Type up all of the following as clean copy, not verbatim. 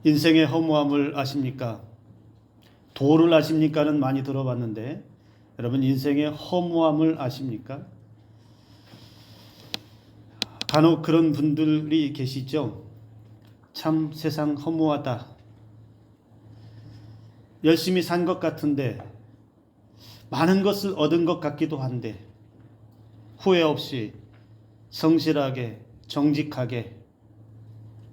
인생의 허무함을 아십니까? 도를 아십니까는 많이 들어봤는데 여러분 인생의 허무함을 아십니까? 간혹 그런 분들이 계시죠. 참 세상 허무하다. 열심히 산 것 같은데 많은 것을 얻은 것 같기도 한데 후회 없이 성실하게 정직하게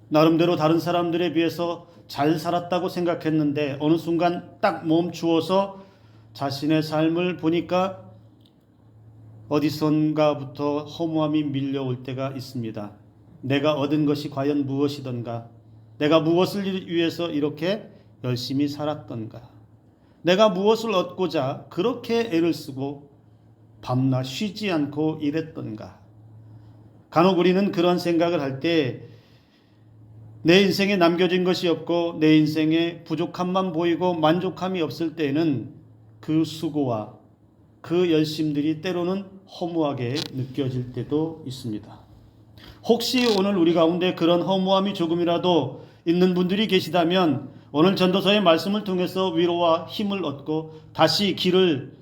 나름대로 다른 사람들에 비해서 잘 살았다고 생각했는데 어느 순간 딱 멈추어서 자신의 삶을 보니까 어디선가부터 허무함이 밀려올 때가 있습니다. 내가 얻은 것이 과연 무엇이던가? 내가 무엇을 위해서 이렇게 열심히 살았던가? 내가 무엇을 얻고자 그렇게 애를 쓰고 밤낮 쉬지 않고 일했던가? 간혹 우리는 그런 생각을 할 때 내 인생에 남겨진 것이 없고 내 인생에 부족함만 보이고 만족함이 없을 때에는 그 수고와 그 열심들이 때로는 허무하게 느껴질 때도 있습니다. 혹시 오늘 우리 가운데 그런 허무함이 조금이라도 있는 분들이 계시다면 오늘 전도서의 말씀을 통해서 위로와 힘을 얻고 다시 길을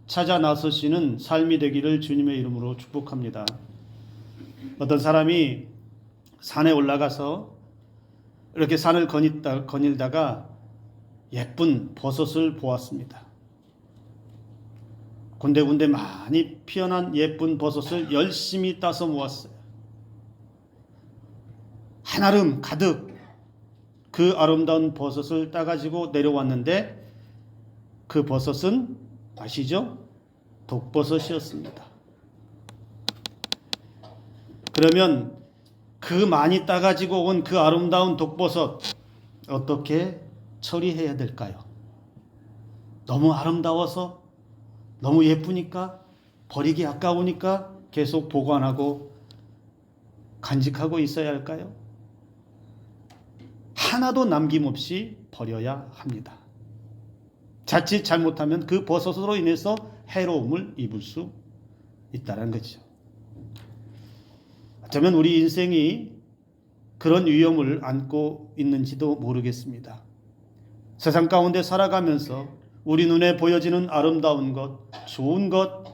찾아 나서시는 삶이 되기를 주님의 이름으로 축복합니다. 어떤 사람이 산에 올라가서 이렇게 산을 거닐다가 예쁜 버섯을 보았습니다. 군데군데 많이 피어난 예쁜 버섯을 열심히 따서 모았어요. 한아름 가득 그 아름다운 버섯을 따가지고 내려왔는데 그 버섯은 아시죠? 독버섯이었습니다. 그러면 그 많이 따가지고 온 그 아름다운 독버섯 어떻게 처리해야 될까요? 너무 아름다워서 너무 예쁘니까 버리기 아까우니까 계속 보관하고 간직하고 있어야 할까요? 하나도 남김없이 버려야 합니다. 자칫 잘못하면 그 버섯으로 인해서 해로움을 입을 수 있다는 거죠. 어쩌면 우리 인생이 그런 위험을 안고 있는지도 모르겠습니다. 세상 가운데 살아가면서 우리 눈에 보여지는 아름다운 것, 좋은 것,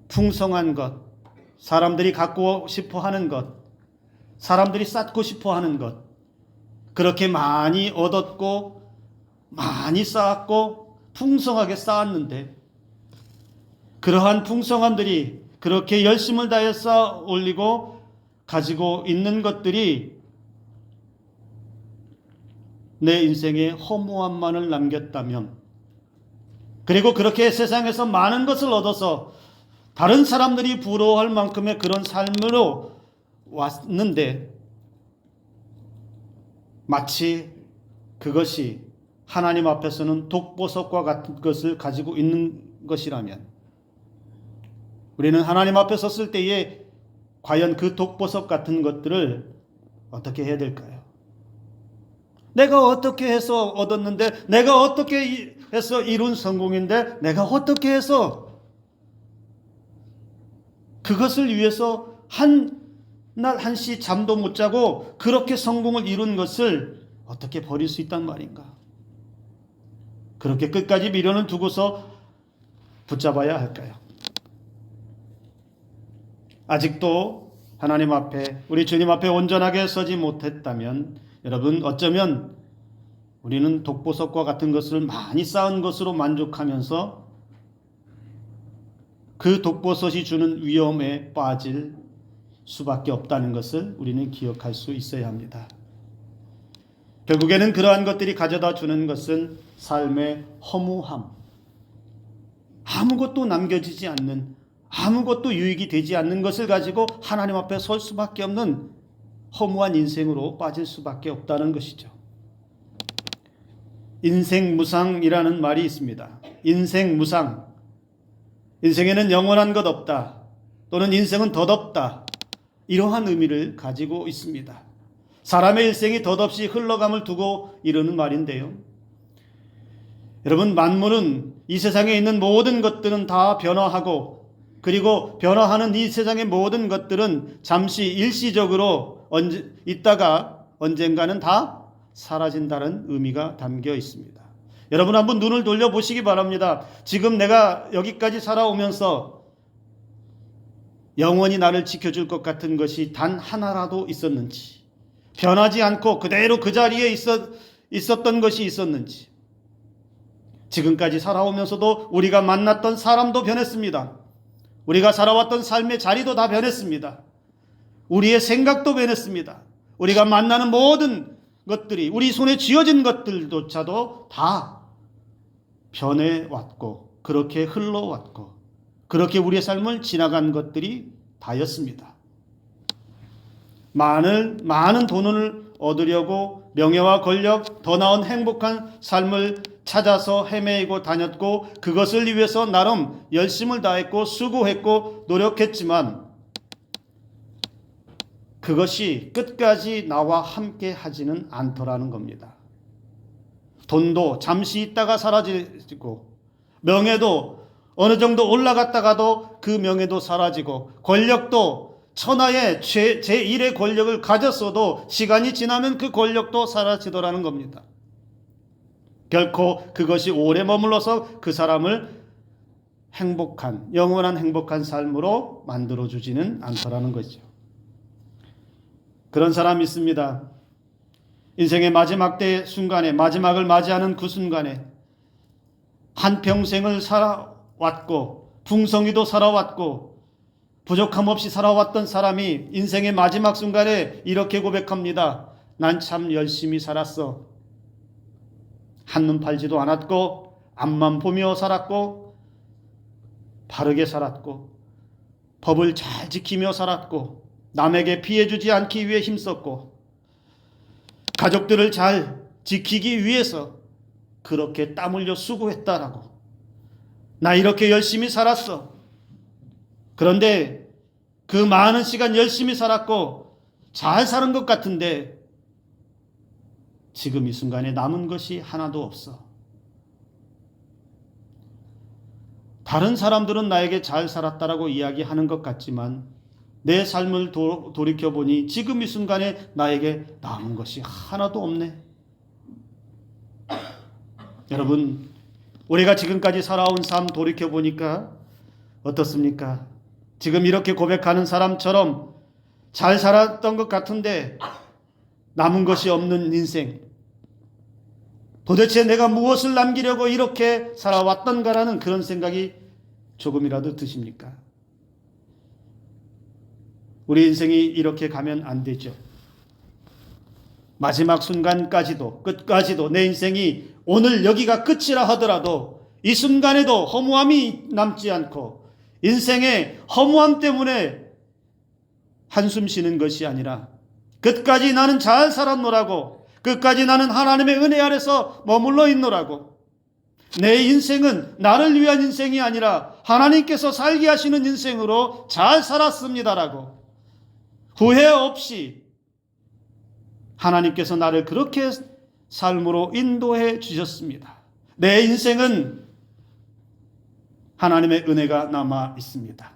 풍성한 것, 사람들이 갖고 싶어 하는 것, 사람들이 쌓고 싶어 하는 것, 그렇게 많이 얻었고 많이 쌓았고 풍성하게 쌓았는데 그러한 풍성함들이 그렇게 열심을 다해 쌓아 올리고 가지고 있는 것들이 내 인생에 허무함만을 남겼다면, 그리고 그렇게 세상에서 많은 것을 얻어서 다른 사람들이 부러워할 만큼의 그런 삶으로 왔는데 마치 그것이 하나님 앞에서는 독버섯과 같은 것을 가지고 있는 것이라면 우리는 하나님 앞에 섰을 때에 과연 그 독버섯 같은 것들을 어떻게 해야 될까요? 내가 어떻게 해서 얻었는데, 내가 어떻게 해서 이룬 성공인데, 내가 어떻게 해서 그것을 위해서 한날 한시 잠도 못 자고 그렇게 성공을 이룬 것을 어떻게 버릴 수 있단 말인가? 그렇게 끝까지 미련을 두고서 붙잡아야 할까요? 아직도 하나님 앞에, 우리 주님 앞에 온전하게 서지 못했다면 여러분 어쩌면 우리는 독버섯과 같은 것을 많이 쌓은 것으로 만족하면서 그 독버섯이 주는 위험에 빠질 수밖에 없다는 것을 우리는 기억할 수 있어야 합니다. 결국에는 그러한 것들이 가져다 주는 것은 삶의 허무함, 아무것도 남겨지지 않는, 아무것도 유익이 되지 않는 것을 가지고 하나님 앞에 설 수밖에 없는 허무한 인생으로 빠질 수밖에 없다는 것이죠. 인생무상이라는 말이 있습니다. 인생무상, 인생에는 영원한 것 없다, 또는 인생은 덧없다, 이러한 의미를 가지고 있습니다. 사람의 일생이 덧없이 흘러감을 두고 이르는 말인데요. 여러분, 만물은, 이 세상에 있는 모든 것들은 다 변화하고, 그리고 변화하는 이 세상의 모든 것들은 잠시 일시적으로 있다가 언젠가는 다 사라진다는 의미가 담겨 있습니다. 여러분 한번 눈을 돌려보시기 바랍니다. 지금 내가 여기까지 살아오면서 영원히 나를 지켜줄 것 같은 것이 단 하나라도 있었는지, 변하지 않고 그대로 그 자리에 있었던 것이 있었는지, 지금까지 살아오면서도 우리가 만났던 사람도 변했습니다. 우리가 살아왔던 삶의 자리도 다 변했습니다. 우리의 생각도 변했습니다. 우리가 만나는 모든 것들이, 우리 손에 쥐어진 것들조차도 다 변해왔고, 그렇게 흘러왔고, 그렇게 우리의 삶을 지나간 것들이 다였습니다. 많은 돈을 얻으려고 명예와 권력, 더 나은 행복한 삶을 찾아서 헤매이고 다녔고, 그것을 위해서 나름 열심을 다했고 수고했고 노력했지만 그것이 끝까지 나와 함께 하지는 않더라는 겁니다. 돈도 잠시 있다가 사라지고, 명예도 어느 정도 올라갔다가도 그 명예도 사라지고, 권력도 천하의 제1의 권력을 가졌어도 시간이 지나면 그 권력도 사라지더라는 겁니다. 결코 그것이 오래 머물러서 그 사람을 행복한, 영원한 행복한 삶으로 만들어주지는 않더라는 거죠. 그런 사람이 있습니다. 인생의 마지막 때 순간에, 마지막을 맞이하는 그 순간에 한평생을 살아왔고 풍성히도 살아왔고 부족함 없이 살아왔던 사람이 인생의 마지막 순간에 이렇게 고백합니다. 난 참 열심히 살았어. 한눈 팔지도 않았고 앞만 보며 살았고 바르게 살았고 법을 잘 지키며 살았고 남에게 피해주지 않기 위해 힘썼고 가족들을 잘 지키기 위해서 그렇게 땀 흘려 수고했다라고. 나 이렇게 열심히 살았어. 그런데 그 많은 시간 열심히 살았고 잘 사는 것 같은데 지금 이 순간에 남은 것이 하나도 없어. 다른 사람들은 나에게 잘 살았다라고 이야기하는 것 같지만 내 삶을 돌이켜보니 지금 이 순간에 나에게 남은 것이 하나도 없네. 여러분, 우리가 지금까지 살아온 삶 돌이켜보니까 어떻습니까? 지금 이렇게 고백하는 사람처럼 잘 살았던 것 같은데 남은 것이 없는 인생. 도대체 내가 무엇을 남기려고 이렇게 살아왔던가라는 그런 생각이 조금이라도 드십니까? 우리 인생이 이렇게 가면 안 되죠. 마지막 순간까지도, 끝까지도 내 인생이 오늘 여기가 끝이라 하더라도 이 순간에도 허무함이 남지 않고 인생의 허무함 때문에 한숨 쉬는 것이 아니라 끝까지 나는 잘 살았노라고, 끝까지 나는 하나님의 은혜 아래서 머물러 있노라고, 내 인생은 나를 위한 인생이 아니라 하나님께서 살게 하시는 인생으로 잘 살았습니다라고 후회 없이 하나님께서 나를 그렇게 삶으로 인도해 주셨습니다. 내 인생은 하나님의 은혜가 남아 있습니다.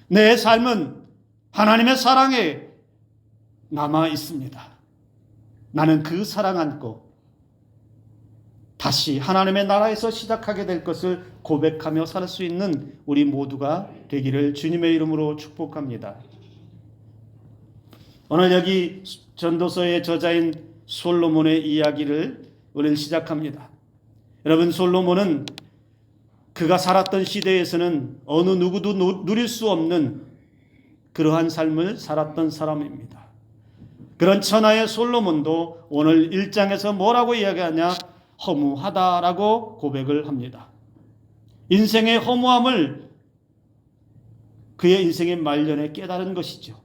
내 삶은 하나님의 사랑에 남아 있습니다. 나는 그 사랑 안고 다시 하나님의 나라에서 시작하게 될 것을 고백하며 살 수 있는 우리 모두가 되기를 주님의 이름으로 축복합니다. 오늘 여기 전도서의 저자인 솔로몬의 이야기를 오늘 시작합니다. 여러분, 솔로몬은 그가 살았던 시대에서는 어느 누구도 누릴 수 없는 그러한 삶을 살았던 사람입니다. 그런 천하의 솔로몬도 오늘 1장에서 뭐라고 이야기하냐? 허무하다라고 고백을 합니다. 인생의 허무함을 그의 인생의 말년에 깨달은 것이죠.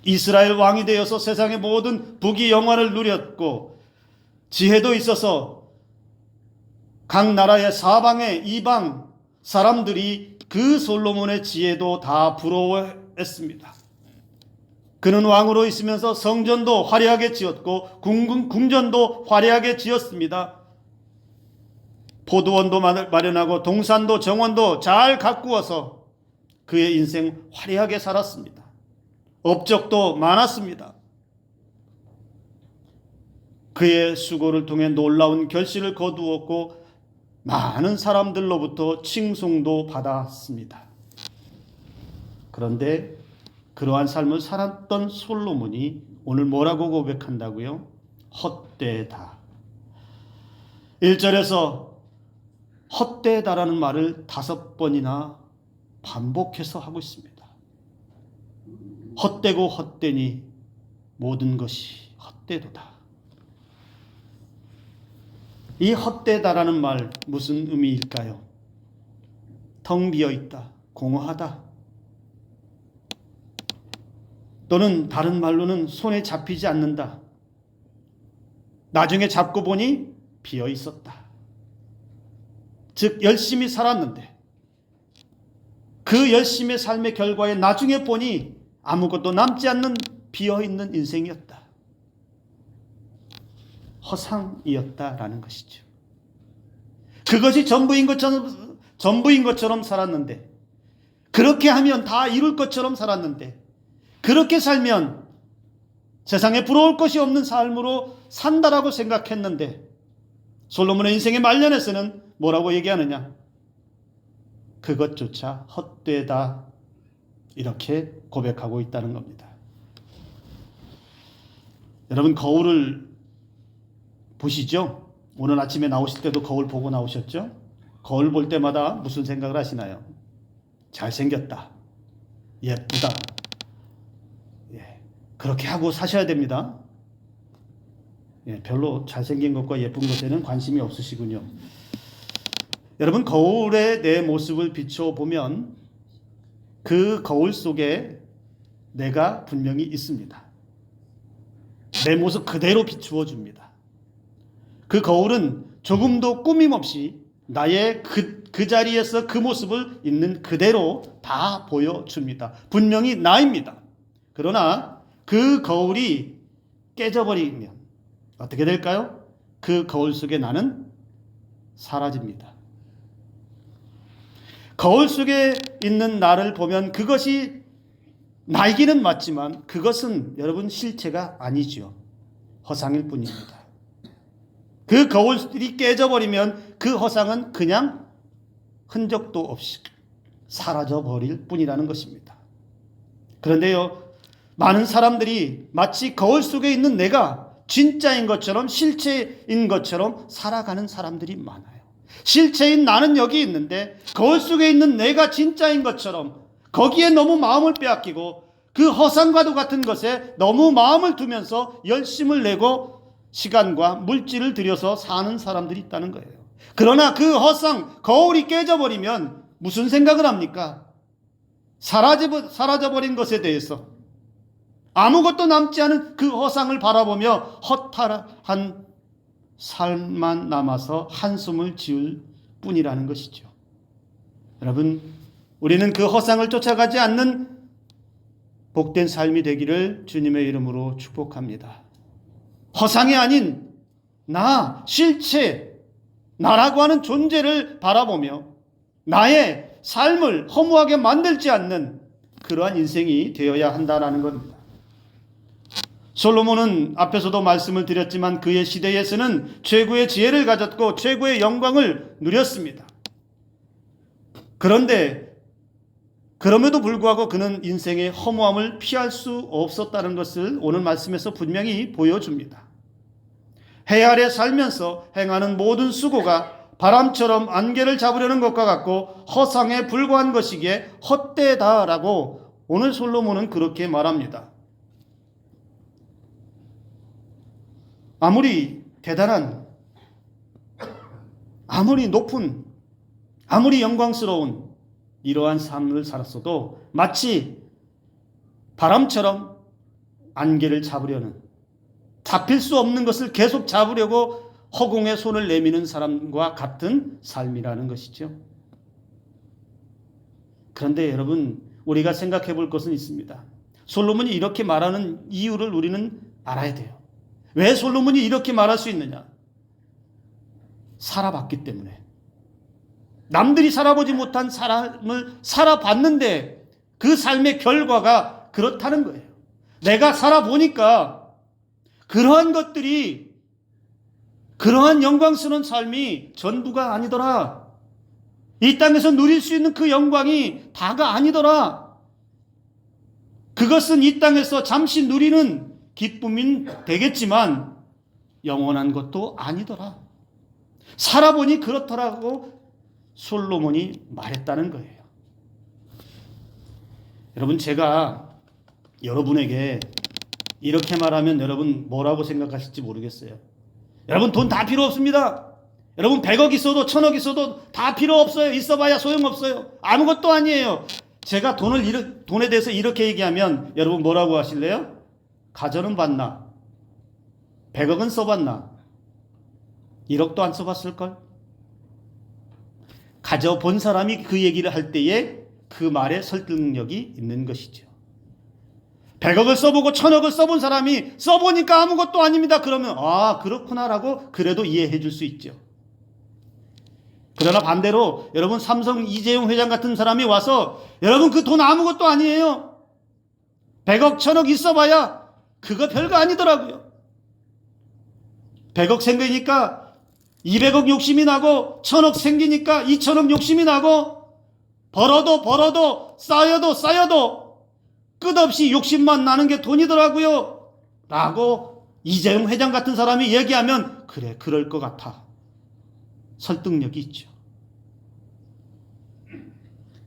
이스라엘 왕이 되어서 세상의 모든 부귀 영화를 누렸고 지혜도 있어서 각 나라의 사방의 이방 사람들이 그 솔로몬의 지혜도 다 부러워했습니다. 그는 왕으로 있으면서 성전도 화려하게 지었고 궁전도 화려하게 지었습니다. 포도원도 마련하고 동산도 정원도 잘 가꾸어서 그의 인생 화려하게 살았습니다. 업적도 많았습니다. 그의 수고를 통해 놀라운 결실을 거두었고 많은 사람들로부터 칭송도 받았습니다. 그런데 그러한 삶을 살았던 솔로몬이 오늘 뭐라고 고백한다고요? 헛되다. 1절에서 헛되다라는 말을 5번이나 반복해서 하고 있습니다. 헛되고 헛되니 모든 것이 헛되도다. 이 헛되다라는 말 무슨 의미일까요? 텅 비어있다, 공허하다. 또는 다른 말로는 손에 잡히지 않는다. 나중에 잡고 보니 비어있었다. 즉 열심히 살았는데 그 열심의 삶의 결과에 나중에 보니 아무것도 남지 않는 비어있는 인생이었다. 허상이었다라는 것이죠. 그것이 전부인 것처럼 살았는데, 그렇게 하면 다 이룰 것처럼 살았는데, 그렇게 살면 세상에 부러울 것이 없는 삶으로 산다라고 생각했는데, 솔로몬의 인생의 말년에서는 뭐라고 얘기하느냐? 그것조차 헛되다, 이렇게 고백하고 있다는 겁니다. 여러분, 거울을 보시죠? 오늘 아침에 나오실 때도 거울 보고 나오셨죠? 거울 볼 때마다 무슨 생각을 하시나요? 잘생겼다, 예쁘다. 그렇게 하고 사셔야 됩니다. 별로 잘생긴 것과 예쁜 것에는 관심이 없으시군요. 여러분, 거울에 내 모습을 비춰보면 그 거울 속에 내가 분명히 있습니다. 내 모습 그대로 비추어 줍니다. 그 거울은 조금도 꾸밈 없이 나의 그 자리에서 그 모습을 있는 그대로 다 보여줍니다. 분명히 나입니다. 그러나 그 거울이 깨져버리면 어떻게 될까요? 그 거울 속에 나는 사라집니다. 거울 속에 있는 나를 보면 그것이 나이기는 맞지만 그것은 여러분 실체가 아니죠. 허상일 뿐입니다. 그 거울이 깨져버리면 그 허상은 그냥 흔적도 없이 사라져버릴 뿐이라는 것입니다. 그런데요, 많은 사람들이 마치 거울 속에 있는 내가 진짜인 것처럼, 실체인 것처럼 살아가는 사람들이 많아요. 실체인 나는 여기 있는데 거울 속에 있는 내가 진짜인 것처럼 거기에 너무 마음을 빼앗기고 그 허상과도 같은 것에 너무 마음을 두면서 열심을 내고 시간과 물질을 들여서 사는 사람들이 있다는 거예요. 그러나 그 허상, 거울이 깨져버리면 무슨 생각을 합니까? 사라져버린 것에 대해서 아무것도 남지 않은 그 허상을 바라보며 허탈한 삶만 남아서 한숨을 지을 뿐이라는 것이죠. 여러분, 우리는 그 허상을 쫓아가지 않는 복된 삶이 되기를 주님의 이름으로 축복합니다. 허상이 아닌 나, 실체, 나라고 하는 존재를 바라보며 나의 삶을 허무하게 만들지 않는 그러한 인생이 되어야 한다는 겁니다. 솔로몬은 앞에서도 말씀을 드렸지만 그의 시대에서는 최고의 지혜를 가졌고 최고의 영광을 누렸습니다. 그런데 그럼에도 불구하고 그는 인생의 허무함을 피할 수 없었다는 것을 오늘 말씀에서 분명히 보여줍니다. 해 아래 살면서 행하는 모든 수고가 바람처럼 안개를 잡으려는 것과 같고 허상에 불과한 것이기에 헛되다라고 오늘 솔로몬은 그렇게 말합니다. 아무리 대단한, 아무리 높은, 아무리 영광스러운 이러한 삶을 살았어도 마치 바람처럼 안개를 잡으려는, 잡힐 수 없는 것을 계속 잡으려고 허공에 손을 내미는 사람과 같은 삶이라는 것이죠. 그런데 여러분, 우리가 생각해 볼 것은 있습니다. 솔로몬이 이렇게 말하는 이유를 우리는 알아야 돼요. 왜 솔로몬이 이렇게 말할 수 있느냐? 살아봤기 때문에. 남들이 살아보지 못한 삶을 살아봤는데 그 삶의 결과가 그렇다는 거예요. 내가 살아보니까 그러한 것들이 그러한 영광스러운 삶이 전부가 아니더라. 이 땅에서 누릴 수 있는 그 영광이 다가 아니더라. 그것은 이 땅에서 잠시 누리는 기쁨인 되겠지만 영원한 것도 아니더라. 살아보니 그렇더라고 솔로몬이 말했다는 거예요. 여러분, 제가 여러분에게 이렇게 말하면 여러분 뭐라고 생각하실지 모르겠어요. 여러분, 돈 다 필요 없습니다. 여러분, 100억 있어도 1000억 있어도 다 필요 없어요. 있어봐야 소용없어요. 아무것도 아니에요. 제가 돈에 대해서 이렇게 얘기하면 여러분 뭐라고 하실래요? 가전은 봤나? 100억은 써봤나? 1억도 안 써봤을걸? 가져본 사람이 그 얘기를 할 때에 그 말에 설득력이 있는 것이죠. 100억을 써보고 1000억을 써본 사람이 써보니까 아무것도 아닙니다. 그러면 그렇구나라고 그래도 이해해 줄 수 있죠. 그러나 반대로 여러분, 삼성 이재용 회장 같은 사람이 와서 여러분 그 돈 아무것도 아니에요. 100억 1000억 있어봐야 그거 별거 아니더라고요. 100억 생기니까 200억 욕심이 나고 1000억 생기니까 2000억 욕심이 나고 벌어도 쌓여도 끝없이 욕심만 나는 게 돈이더라고요. 라고 이재용 회장 같은 사람이 얘기하면 그래, 그럴 것 같아. 설득력이 있죠.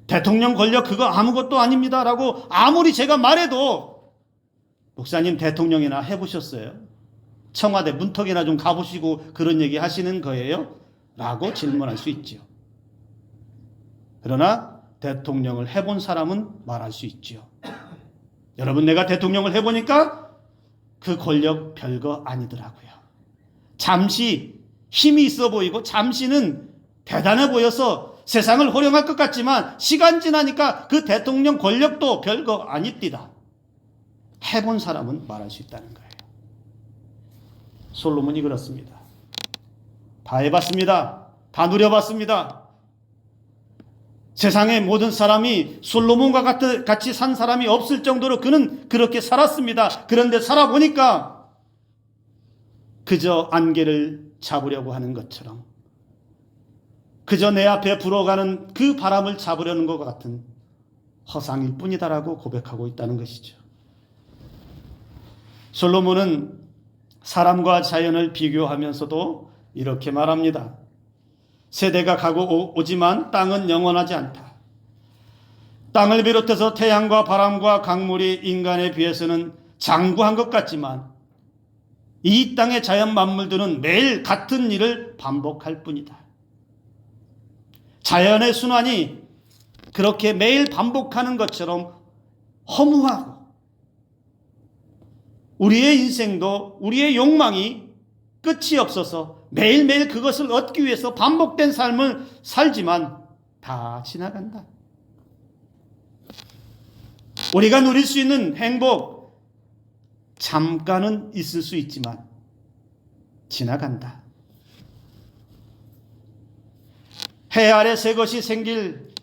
대통령 권력 그거 아무것도 아닙니다 라고 아무리 제가 말해도 목사님 대통령이나 해보셨어요? 청와대 문턱이나 좀 가보시고 그런 얘기 하시는 거예요? 라고 질문할 수 있죠. 그러나 대통령을 해본 사람은 말할 수 있죠. 여러분, 내가 대통령을 해보니까 그 권력 별거 아니더라고요. 잠시 힘이 있어 보이고 잠시는 대단해 보여서 세상을 호령할 것 같지만 시간 지나니까 그 대통령 권력도 별거 아닙니다. 해본 사람은 말할 수 있다는 거예요. 솔로몬이 그렇습니다. 다 해봤습니다. 다 누려봤습니다. 세상의 모든 사람이 솔로몬과 같이 산 사람이 없을 정도로 그는 그렇게 살았습니다. 그런데 살아보니까 그저 안개를 잡으려고 하는 것처럼, 그저 내 앞에 불어가는 그 바람을 잡으려는 것 같은 허상일 뿐이다라고 고백하고 있다는 것이죠. 솔로몬은 사람과 자연을 비교하면서도 이렇게 말합니다. 세대가 가고 오지만 땅은 영원하지 않다. 땅을 비롯해서 태양과 바람과 강물이 인간에 비해서는 장구한 것 같지만 이 땅의 자연 만물들은 매일 같은 일을 반복할 뿐이다. 자연의 순환이 그렇게 매일 반복하는 것처럼 허무하고 우리의 인생도 우리의 욕망이 끝이 없어서 매일매일 그것을 얻기 위해서 반복된 삶을 살지만 다 지나간다. 우리가 누릴 수 있는 행복 잠깐은 있을 수 있지만 지나간다. 해 아래 새 것이 생길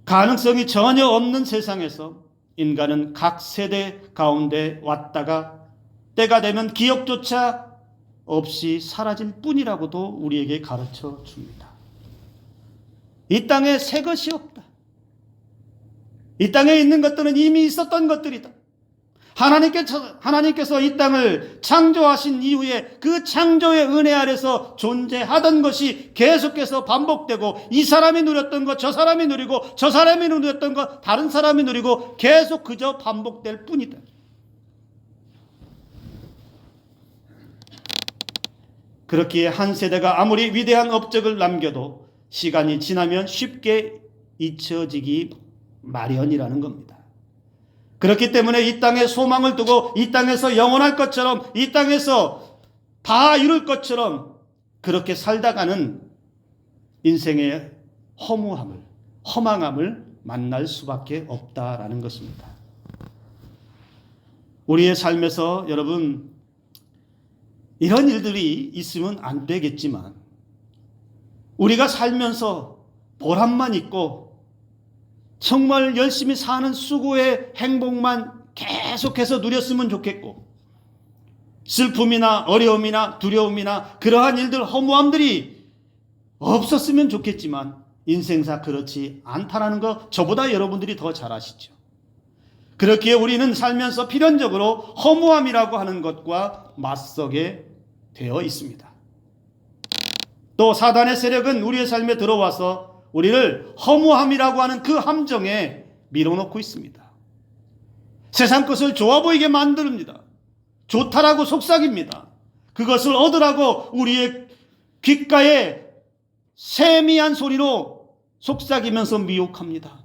가능성이 전혀 없는 세상에서 인간은 각 세대 가운데 왔다가 때가 되면 기억조차 없이 사라질 뿐이라고도 우리에게 가르쳐 줍니다. 이 땅에 새 것이 없다. 이 땅에 있는 것들은 이미 있었던 것들이다. 하나님께서 이 땅을 창조하신 이후에 그 창조의 은혜 아래서 존재하던 것이 계속해서 반복되고 이 사람이 누렸던 것 저 사람이 누리고 저 사람이 누렸던 것 다른 사람이 누리고 계속 그저 반복될 뿐이다. 그렇기에 한 세대가 아무리 위대한 업적을 남겨도 시간이 지나면 쉽게 잊혀지기 마련이라는 겁니다. 그렇기 때문에 이 땅에 소망을 두고 이 땅에서 영원할 것처럼 이 땅에서 다 이룰 것처럼 그렇게 살다가는 인생의 허망함을 만날 수밖에 없다라는 것입니다. 우리의 삶에서 여러분 이런 일들이 있으면 안 되겠지만 우리가 살면서 보람만 있고 정말 열심히 사는 수고의 행복만 계속해서 누렸으면 좋겠고 슬픔이나 어려움이나 두려움이나 그러한 일들, 허무함들이 없었으면 좋겠지만 인생사 그렇지 않다라는 거 저보다 여러분들이 더 잘 아시죠. 그렇기에 우리는 살면서 필연적으로 허무함이라고 하는 것과 맞서게 되어 있습니다. 또 사단의 세력은 우리의 삶에 들어와서 우리를 허무함이라고 하는 그 함정에 밀어넣고 있습니다. 세상 것을 좋아 보이게 만듭니다. 좋다라고 속삭입니다. 그것을 얻으라고 우리의 귓가에 세미한 소리로 속삭이면서 미혹합니다.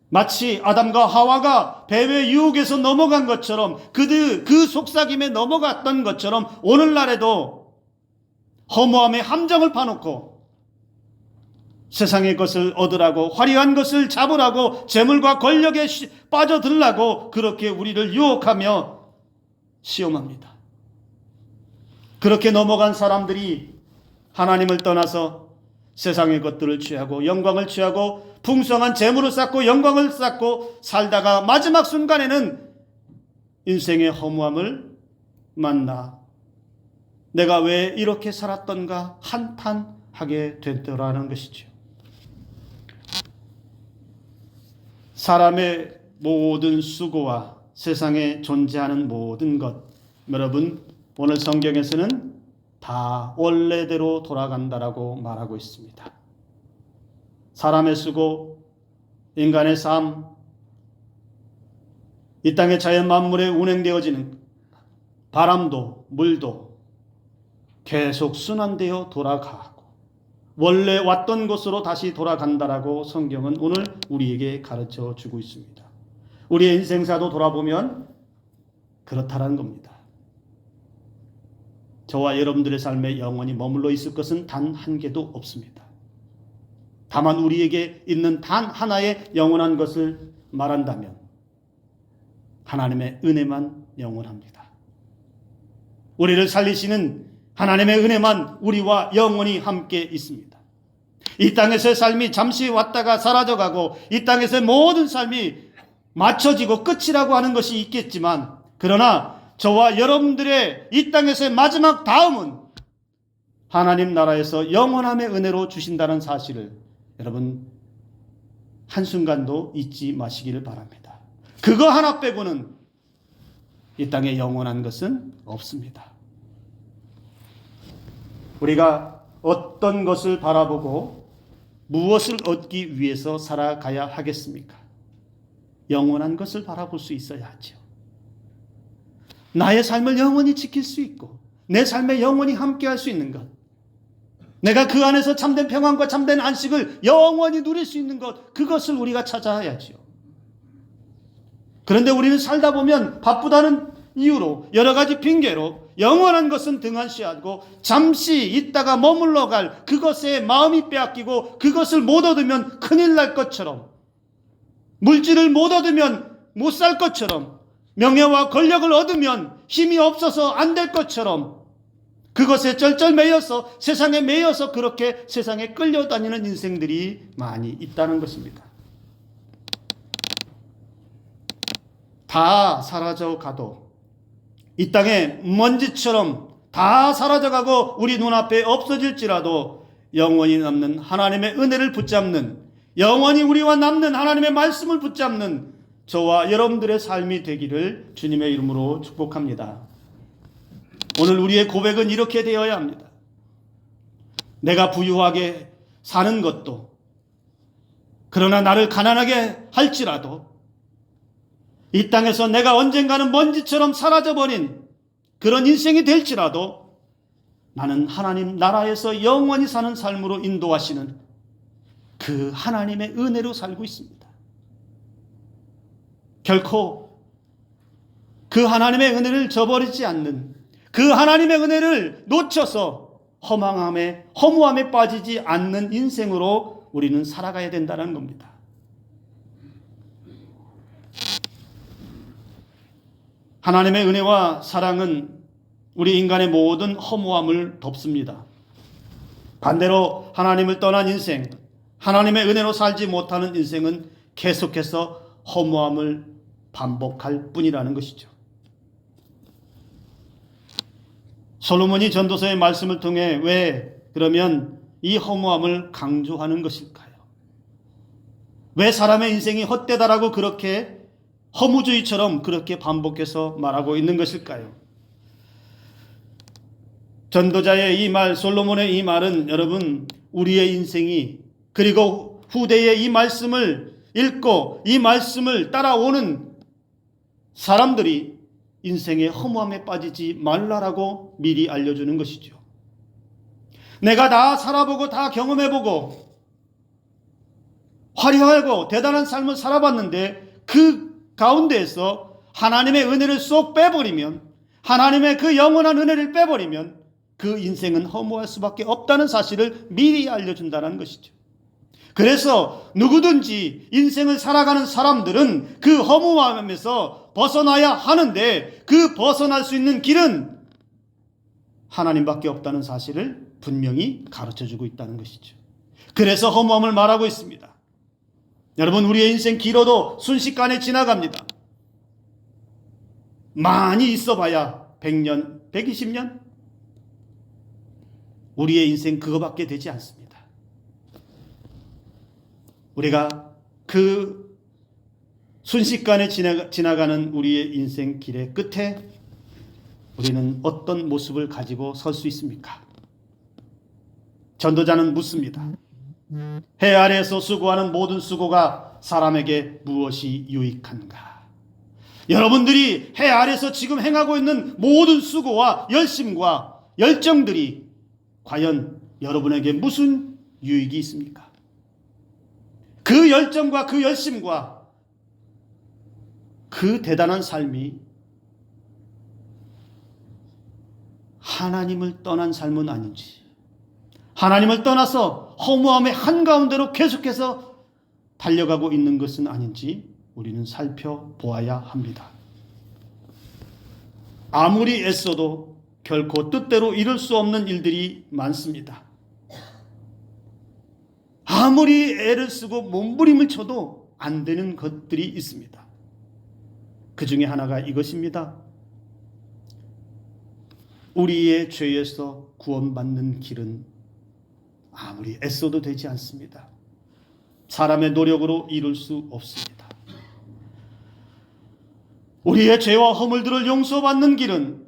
마치 아담과 하와가 뱀의 유혹에서 넘어간 것처럼 그 속삭임에 넘어갔던 것처럼 오늘날에도 허무함의 함정을 파놓고 세상의 것을 얻으라고, 화려한 것을 잡으라고, 재물과 권력에 빠져들라고 그렇게 우리를 유혹하며 시험합니다. 그렇게 넘어간 사람들이 하나님을 떠나서 세상의 것들을 취하고 영광을 취하고 풍성한 재물을 쌓고 영광을 쌓고 살다가 마지막 순간에는 인생의 허무함을 만나 내가 왜 이렇게 살았던가 한탄하게 되더라는 것이죠. 사람의 모든 수고와 세상에 존재하는 모든 것, 여러분 오늘 성경에서는 다 원래대로 돌아간다라고 말하고 있습니다. 사람의 수고, 인간의 삶, 이 땅의 자연 만물에 운행되어지는 바람도 물도 계속 순환되어 돌아가고 원래 왔던 곳으로 다시 돌아간다라고 성경은 오늘 우리에게 가르쳐 주고 있습니다. 우리의 인생사도 돌아보면 그렇다라는 겁니다. 저와 여러분들의 삶에 영원히 머물러 있을 것은 단 한 개도 없습니다. 다만 우리에게 있는 단 하나의 영원한 것을 말한다면 하나님의 은혜만 영원합니다. 우리를 살리시는 하나님의 은혜만 우리와 영원히 함께 있습니다. 이 땅에서의 삶이 잠시 왔다가 사라져가고 이 땅에서의 모든 삶이 맞춰지고 끝이라고 하는 것이 있겠지만 그러나 저와 여러분들의 이 땅에서의 마지막 다음은 하나님 나라에서 영원함의 은혜로 주신다는 사실을 여러분 한순간도 잊지 마시기를 바랍니다. 그거 하나 빼고는 이 땅에 영원한 것은 없습니다. 우리가 어떤 것을 바라보고 무엇을 얻기 위해서 살아가야 하겠습니까? 영원한 것을 바라볼 수 있어야 하죠. 나의 삶을 영원히 지킬 수 있고 내 삶에 영원히 함께할 수 있는 것, 내가 그 안에서 참된 평안과 참된 안식을 영원히 누릴 수 있는 것, 그것을 우리가 찾아야지요. 그런데 우리는 살다 보면 바쁘다는 이유로 여러 가지 핑계로 영원한 것은 등한시하고 잠시 있다가 머물러 갈 그것에 마음이 빼앗기고 그것을 못 얻으면 큰일 날 것처럼, 물질을 못 얻으면 못 살 것처럼, 명예와 권력을 얻으면 힘이 없어서 안 될 것처럼 그것에 쩔쩔매여서 세상에 매여서 그렇게 세상에 끌려다니는 인생들이 많이 있다는 것입니다. 다 사라져가도 이 땅에 먼지처럼 다 사라져가고 우리 눈앞에 없어질지라도 영원히 남는 하나님의 은혜를 붙잡는, 영원히 우리와 남는 하나님의 말씀을 붙잡는 저와 여러분들의 삶이 되기를 주님의 이름으로 축복합니다. 오늘 우리의 고백은 이렇게 되어야 합니다. 내가 부유하게 사는 것도, 그러나 나를 가난하게 할지라도 이 땅에서 내가 언젠가는 먼지처럼 사라져버린 그런 인생이 될지라도 나는 하나님 나라에서 영원히 사는 삶으로 인도하시는 그 하나님의 은혜로 살고 있습니다. 결코 그 하나님의 은혜를 저버리지 않는, 그 하나님의 은혜를 놓쳐서 허무함에 빠지지 않는 인생으로 우리는 살아가야 된다는 겁니다. 하나님의 은혜와 사랑은 우리 인간의 모든 허무함을 덮습니다. 반대로 하나님을 떠난 인생, 하나님의 은혜로 살지 못하는 인생은 계속해서 허무함을 반복할 뿐이라는 것이죠. 솔로몬이 전도서의 말씀을 통해 왜 그러면 이 허무함을 강조하는 것일까요? 왜 사람의 인생이 헛되다라고 그렇게 허무주의처럼 그렇게 반복해서 말하고 있는 것일까요? 전도자의 이 말, 솔로몬의 이 말은 여러분, 우리의 인생이, 그리고 후대의 이 말씀을 읽고 이 말씀을 따라오는 사람들이 인생의 허무함에 빠지지 말라라고 미리 알려주는 것이죠. 내가 다 살아보고 다 경험해보고 화려하고 대단한 삶을 살아봤는데 그 가운데에서 하나님의 은혜를 쏙 빼버리면, 하나님의 그 영원한 은혜를 빼버리면 그 인생은 허무할 수밖에 없다는 사실을 미리 알려준다는 것이죠. 그래서 누구든지 인생을 살아가는 사람들은 그 허무함에서 벗어나야 하는데 그 벗어날 수 있는 길은 하나님밖에 없다는 사실을 분명히 가르쳐주고 있다는 것이죠. 그래서 허무함을 말하고 있습니다. 여러분, 우리의 인생 길어도 순식간에 지나갑니다. 많이 있어봐야 100년, 120년? 우리의 인생 그거밖에 되지 않습니다. 우리가 그 순식간에 지나가는 우리의 인생 길의 끝에 우리는 어떤 모습을 가지고 설 수 있습니까? 전도자는 묻습니다. 해 아래에서 수고하는 모든 수고가 사람에게 무엇이 유익한가? 여러분들이 해 아래에서 지금 행하고 있는 모든 수고와 열심과 열정들이 과연 여러분에게 무슨 유익이 있습니까? 그 열정과 그 열심과 그 대단한 삶이 하나님을 떠난 삶은 아닌지, 하나님을 떠나서 허무함의 한가운데로 계속해서 달려가고 있는 것은 아닌지 우리는 살펴보아야 합니다. 아무리 애써도 결코 뜻대로 이룰 수 없는 일들이 많습니다. 아무리 애를 쓰고 몸부림을 쳐도 안 되는 것들이 있습니다. 그 중에 하나가 이것입니다. 우리의 죄에서 구원받는 길은 아무리 애써도 되지 않습니다. 사람의 노력으로 이룰 수 없습니다. 우리의 죄와 허물들을 용서받는 길은,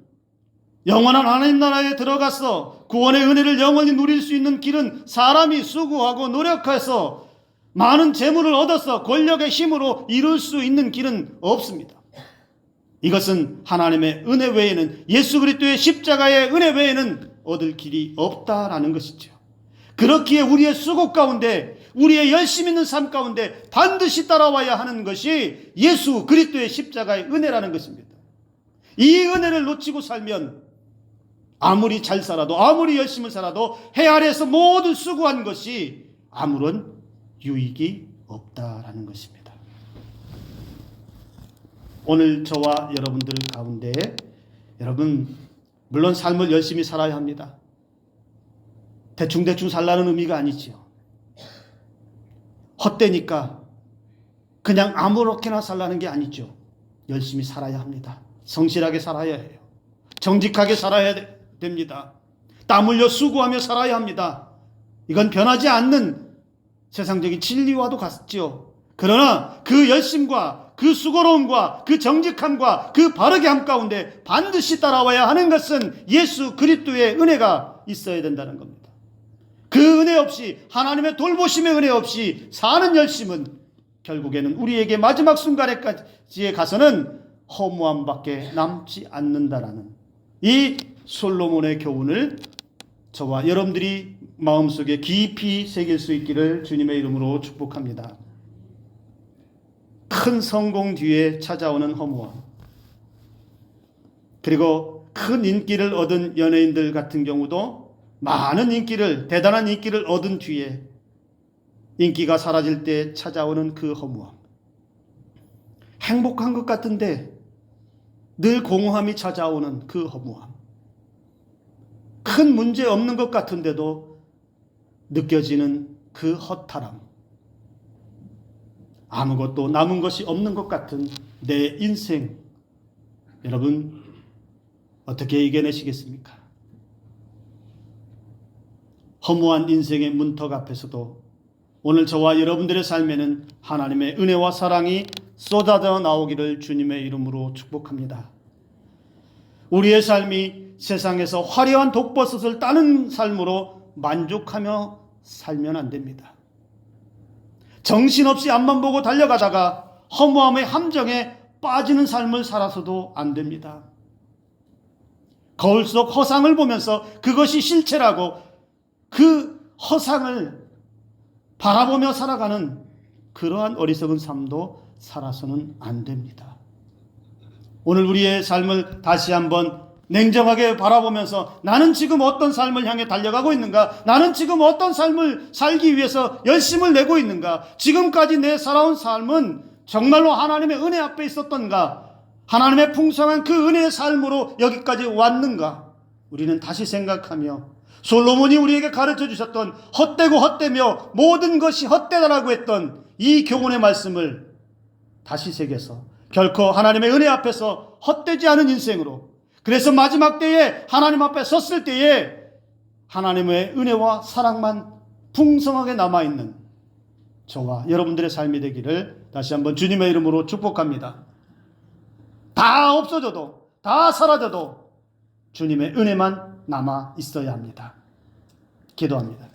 영원한 하나님 나라에 들어가서 구원의 은혜를 영원히 누릴 수 있는 길은 사람이 수고하고 노력해서 많은 재물을 얻어서 권력의 힘으로 이룰 수 있는 길은 없습니다. 이것은 하나님의 은혜 외에는, 예수 그리스도의 십자가의 은혜 외에는 얻을 길이 없다라는 것이죠. 그렇기에 우리의 수고 가운데, 우리의 열심 있는 삶 가운데 반드시 따라와야 하는 것이 예수 그리스도의 십자가의 은혜라는 것입니다. 이 은혜를 놓치고 살면 아무리 잘 살아도, 아무리 열심을 살아도 해 아래에서 모두 수고한 것이 아무런 유익이 없다라는 것입니다. 오늘 저와 여러분들 가운데, 여러분 물론 삶을 열심히 살아야 합니다. 대충대충 살라는 의미가 아니지요. 헛되니까 그냥 아무렇게나 살라는 게 아니죠. 열심히 살아야 합니다. 성실하게 살아야 해요. 정직하게 살아야 됩니다. 땀 흘려 수고하며 살아야 합니다. 이건 변하지 않는 세상적인 진리와도 같죠. 그러나 그 열심과 그 수고로움과 그 정직함과 그 바르게 함 가운데 반드시 따라와야 하는 것은 예수 그리스도의 은혜가 있어야 된다는 겁니다. 그 은혜 없이, 하나님의 돌보심의 은혜 없이 사는 열심은 결국에는 우리에게 마지막 순간에까지에 가서는 허무함밖에 남지 않는다라는 이 솔로몬의 교훈을 저와 여러분들이 마음속에 깊이 새길 수 있기를 주님의 이름으로 축복합니다. 큰 성공 뒤에 찾아오는 허무함, 그리고 큰 인기를 얻은 연예인들 같은 경우도 많은 인기를, 대단한 인기를 얻은 뒤에 인기가 사라질 때 찾아오는 그 허무함, 행복한 것 같은데 늘 공허함이 찾아오는 그 허무함, 큰 문제 없는 것 같은데도 느껴지는 그 허탈함, 아무것도 남은 것이 없는 것 같은 내 인생, 여러분 어떻게 이겨내시겠습니까? 허무한 인생의 문턱 앞에서도 오늘 저와 여러분들의 삶에는 하나님의 은혜와 사랑이 쏟아져 나오기를 주님의 이름으로 축복합니다. 우리의 삶이 세상에서 화려한 독버섯을 따는 삶으로 만족하며 살면 안 됩니다. 정신없이 앞만 보고 달려가다가 허무함의 함정에 빠지는 삶을 살아서도 안 됩니다. 거울 속 허상을 보면서 그것이 실체라고 그 허상을 바라보며 살아가는 그러한 어리석은 삶도 살아서는 안 됩니다. 오늘 우리의 삶을 다시 한번 냉정하게 바라보면서 나는 지금 어떤 삶을 향해 달려가고 있는가? 나는 지금 어떤 삶을 살기 위해서 열심을 내고 있는가? 지금까지 내 살아온 삶은 정말로 하나님의 은혜 앞에 있었던가? 하나님의 풍성한 그 은혜의 삶으로 여기까지 왔는가? 우리는 다시 생각하며 솔로몬이 우리에게 가르쳐 주셨던 헛되고 헛되며 모든 것이 헛되다라고 했던 이 교훈의 말씀을 다시 새겨서 결코 하나님의 은혜 앞에서 헛되지 않은 인생으로, 그래서 마지막 때에 하나님 앞에 섰을 때에 하나님의 은혜와 사랑만 풍성하게 남아있는 저와 여러분들의 삶이 되기를 다시 한번 주님의 이름으로 축복합니다. 다 없어져도, 다 사라져도 주님의 은혜만 남아 있어야 합니다. 기도합니다.